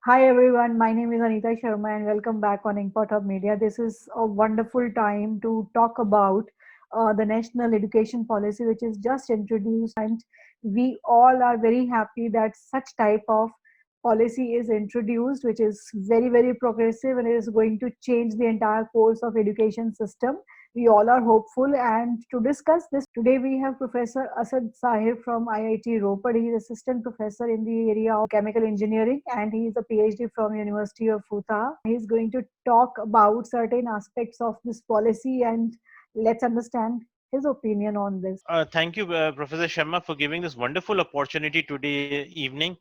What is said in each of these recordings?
Hi everyone, my name is Anita Sharma and welcome back on Import of Media. This is a wonderful time to talk about the national education policy which is just introduced, and we all are very happy that such type of policy is introduced, which is very progressive and it is going to change the entire course of education system. We all are hopeful, and to discuss this today we have Professor Asad Sahir from IIT Ropar. He is assistant professor in the area of chemical engineering and he is a PhD from University of Utah. He is going to talk about certain aspects of this policy, and let's understand his opinion on this. Thank you, Professor Sharma, for giving this wonderful opportunity today evening.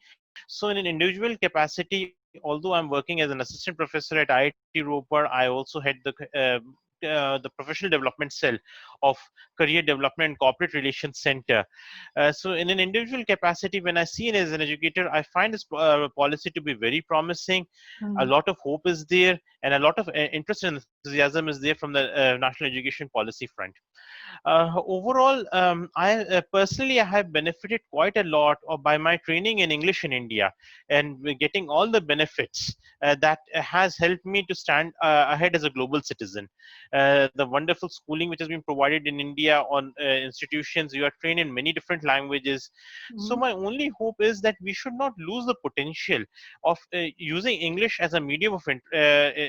So, in an individual capacity, although I'm working as an assistant professor at IIT Ropar, I also head the professional development cell of Career Development and Corporate Relations Center. So, in an individual capacity, when I see it as an educator, I find this policy to be very promising. A Hmm. lot of hope is there, and a lot of interest and enthusiasm is there from the national education policy front. Overall, I have benefited quite a lot by my training in English in India, and we're getting all the benefits that has helped me to stand ahead as a global citizen. The wonderful schooling which has been provided in India on institutions, you are trained in many different languages. So Hmm. my only hope is that we should not lose the potential of using English as a medium of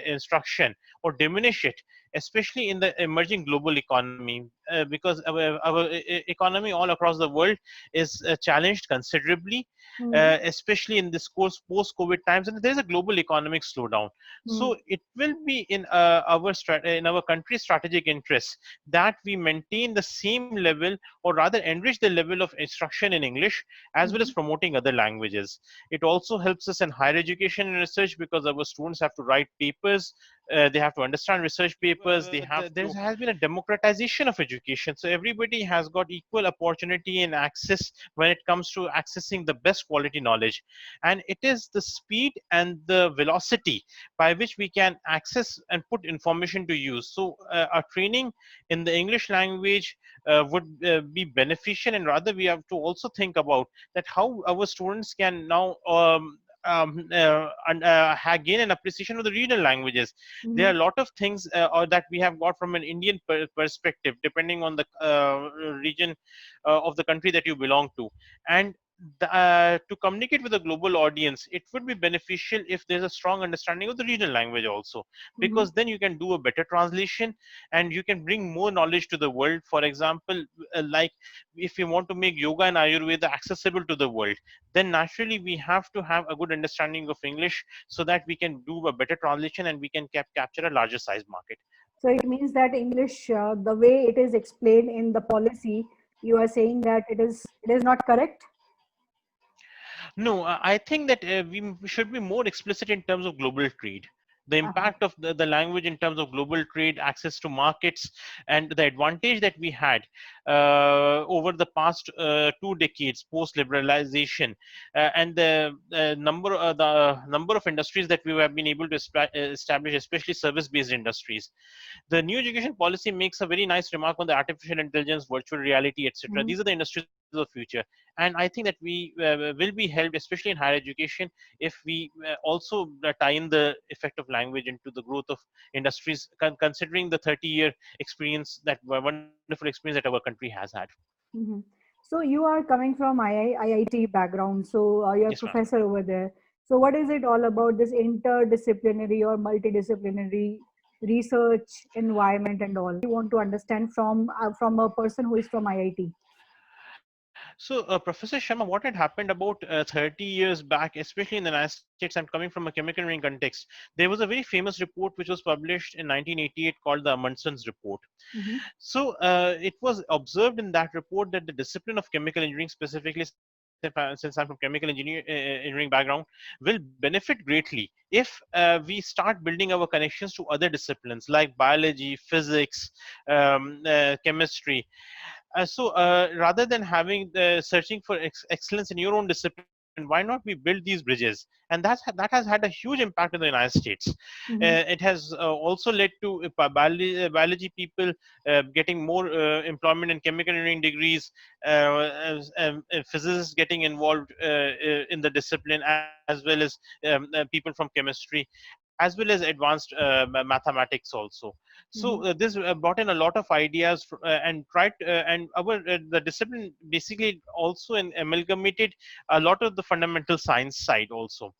instruction or diminish it, especially in the emerging global economy, because our economy all across the world is challenged considerably, Hmm. especially in this course post-COVID times, and there's a global economic slowdown. Hmm. So it will be in in our country's strategic interest that we maintain the same level, or rather enrich the level of instruction in English, as well as Hmm. promoting other languages. It also helps us in higher education and research because our students have to write papers, they have to understand research papers, they have there To. has been a democratization of education, so everybody has got equal opportunity and access when it comes to accessing the best quality knowledge. And it is the speed and the velocity by which we can access and put information to use. So our training in the English language would be beneficial, and rather we have to also think about that how our students can now gain an appreciation of the regional languages. There are Hmm. a lot of things or that we have got from an Indian perspective, depending on the region of the country that you belong to. And to communicate with a global audience, it would be beneficial if there's a strong understanding of the regional language also, Hmm. because then you can do a better translation and you can bring more knowledge to the world. For example, like if you want to make yoga and Ayurveda accessible to the world, then naturally we have to have a good understanding of English so that we can do a better translation and we can capture a larger size market. So it means that English, the way it is explained in the policy, you are saying that it is not correct. No, I think that we should be more explicit in terms of global trade. The Uh-huh. impact of the language in terms of global trade, access to markets, and the advantage that we had over the past 2 decades post liberalization, and the number of industries that we have been able to establish, especially service based industries. The new education policy makes a very nice remark on the artificial intelligence, virtual reality, etc. Hmm. These are the industries of future, and I think that we will be helped, especially in higher education, if we also tie in the effect of language into the growth of industries, considering the 30-year experience, that wonderful experience that our country has had. Hmm. So you are coming from IIT background, so you're a Yes, ma'am. professor over there. So what is it all about, this interdisciplinary or multidisciplinary research environment and all? We want to understand from a person who is from IIT. So, Professor Sharma, what had happened about 30 years back, especially in the United States, I'm coming from a chemical engineering context. There was a very famous report which was published in 1988 called the Amundsen's report. Hmm. So, it was observed in that report that the discipline of chemical engineering, specifically since I'm from chemical engineering background, will benefit greatly if we start building our connections to other disciplines like biology, physics, chemistry. So rather than having searching for excellence in your own discipline, why not we build these bridges? And that has had a huge impact in the United States. Mm-hmm. It has also led to biology people getting more employment in chemical engineering degrees, physicists getting involved in the discipline, as well as people from chemistry, as well as advanced mathematics also. So Mm-hmm. this brought in a lot of ideas and tried and our the discipline basically also amalgamated a lot of the fundamental science side also.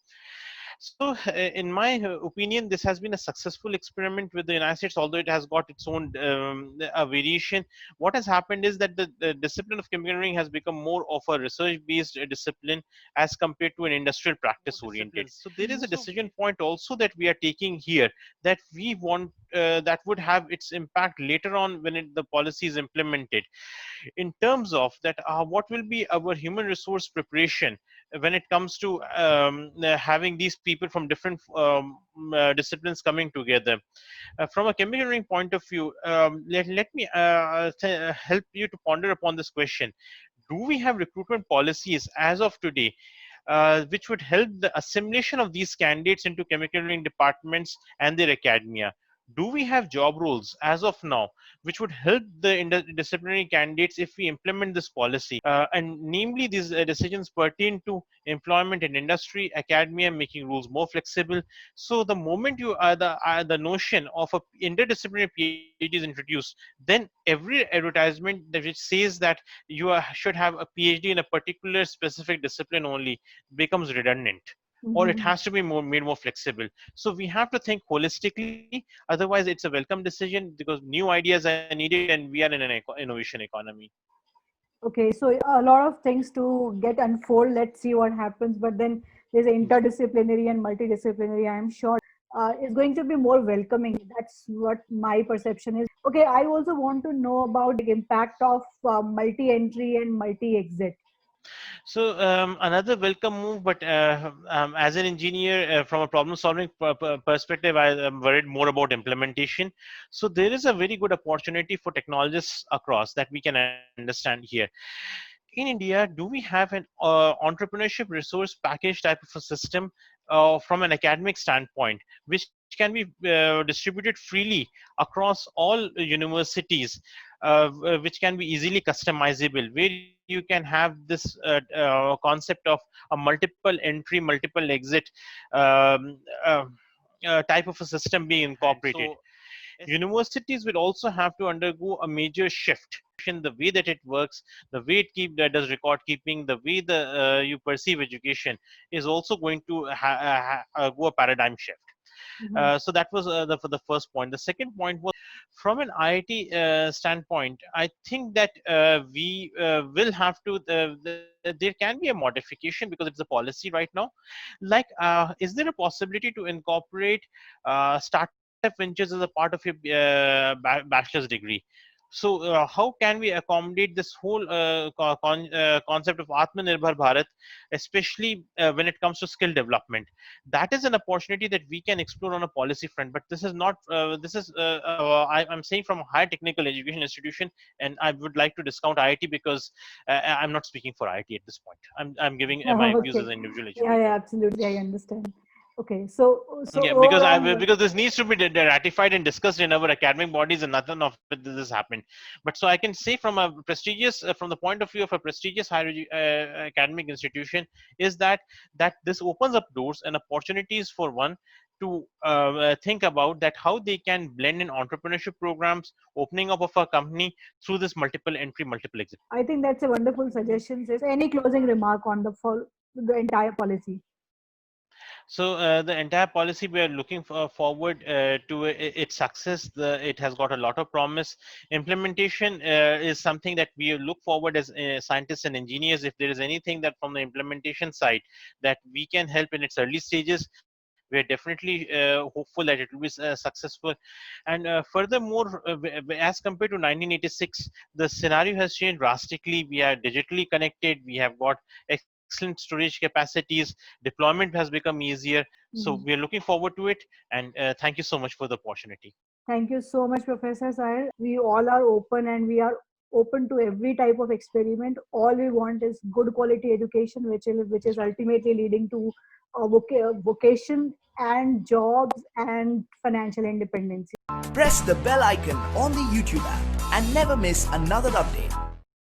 So, in my opinion, this has been a successful experiment with the United States, although it has got its own a variation. What has happened is that the discipline of chemical engineering has become more of a research-based discipline as compared to an industrial practice-oriented. So, there is Mm-hmm. a decision point also that we are taking here that we want that would have its impact later on when the policy is implemented in terms of that what will be our human resource preparation when it comes to having these people from different disciplines coming together. From a chemical engineering point of view, let me help you to ponder upon this question. Do we have recruitment policies as of today which would help the assimilation of these candidates into chemical engineering departments and their academia? Do we have job roles as of now which would help the interdisciplinary candidates if we implement this policy? And namely, these decisions pertain to employment in industry, academia, making rules more flexible. So the moment you the notion of a interdisciplinary PhD is introduced, then every advertisement that which says that you should have a PhD in a particular specific discipline only becomes redundant, or it Mm-hmm. has to be made more flexible. So we have to think holistically. Otherwise, it's a welcome decision because new ideas are needed, and we are in an innovation economy. Okay, so a lot of things to get unfold. Let's see what happens. But then there's interdisciplinary and multidisciplinary. I am sure is going to be more welcoming. That's what my perception is. Okay, I also want to know about the impact of multi-entry and multi-exit. So another welcome move, but as an engineer, from a problem-solving perspective, I am worried more about implementation. So there is a very good opportunity for technologists across that we can understand here. In India, do we have an entrepreneurship resource package type of a system from an academic standpoint, which can be distributed freely across all universities, which can be easily customizable, where you can have this concept of a multiple entry, multiple exit um, uh, type of a system being incorporated. Universities will also have to undergo a major shift in the way that it works, the way it does record keeping, the way the you perceive education is also going to go a paradigm shift. Mhm. So that was for the first point. The second point was from an IIT standpoint. I think that we will have to. There can be a modification because it's a policy right now. Like, is there a possibility to incorporate startup ventures as a part of your bachelor's degree? So, how can we accommodate this whole concept of Atmanirbhar Bharat, especially when it comes to skill development? That is an opportunity that we can explore on a policy front. But this is not. This is. I'm saying from a higher technical education institution, and I would like to discount IIT because I'm not speaking for IIT at this point. I'm giving my views as Okay. an individual Yeah, educator. yeah, absolutely. I understand. Okay, so Yeah, overall, because this needs to be ratified and discussed in our academic bodies, and nothing of it this has happened. But so I can say from a prestigious, from the point of view of a prestigious higher academic institution, is that this opens up doors and opportunities for one to think about that how they can blend in entrepreneurship programs, opening up of a company through this multiple entry, multiple exit. I think that's a wonderful suggestion. Sis. Any closing remark on the entire policy? So the entire policy we are looking forward to its success. It has got a lot of promise. Implementation is something that we look forward as scientists and engineers. If there is anything that from the implementation side that we can help in its early stages, we are definitely hopeful that it will be successful. And furthermore, as compared to 1986, the scenario has changed drastically. We are digitally connected. We have got excellent storage capacities. Deployment has become easier. So we Mhm. are looking forward to it. And thank you so much for the opportunity. Thank you so much, Professor Sahir. We all are open and we are open to every type of experiment. All we want is good quality education, which is ultimately leading to vocation and jobs and financial independence. Press the bell icon on the YouTube app and never miss another update.